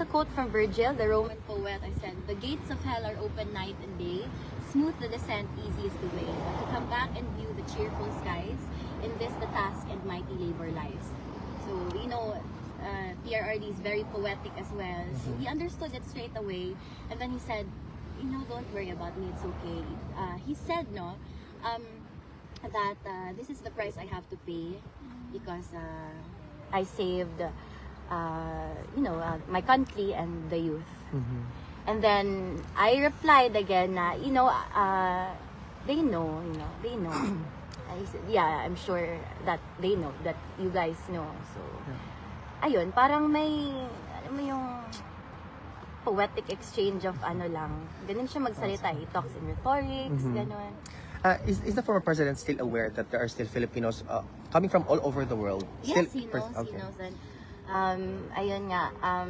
a quote from Virgil, the Roman poet. I said, "The gates of hell are open night and day. Smooth the descent, easy is the way. But to come back and view the cheerful skies, in this the task and mighty labor lies." So, you know, PRRD is very poetic as well. So he understood it straight away. And then he said, you know, don't worry about me, it's okay. He said, no, that this is the price I have to pay because I saved, my country and the youth. And then I replied again na, they know. I said, yeah, I'm sure that they know, that you guys know. So, ayun, parang may, alam mo yung poetic exchange of ano lang. Ganun siya magsalita. He talks in rhetorics, ganun. Is the former president still aware that there are still Filipinos coming from all over the world? Yes, Still he knows. And, ayun nga,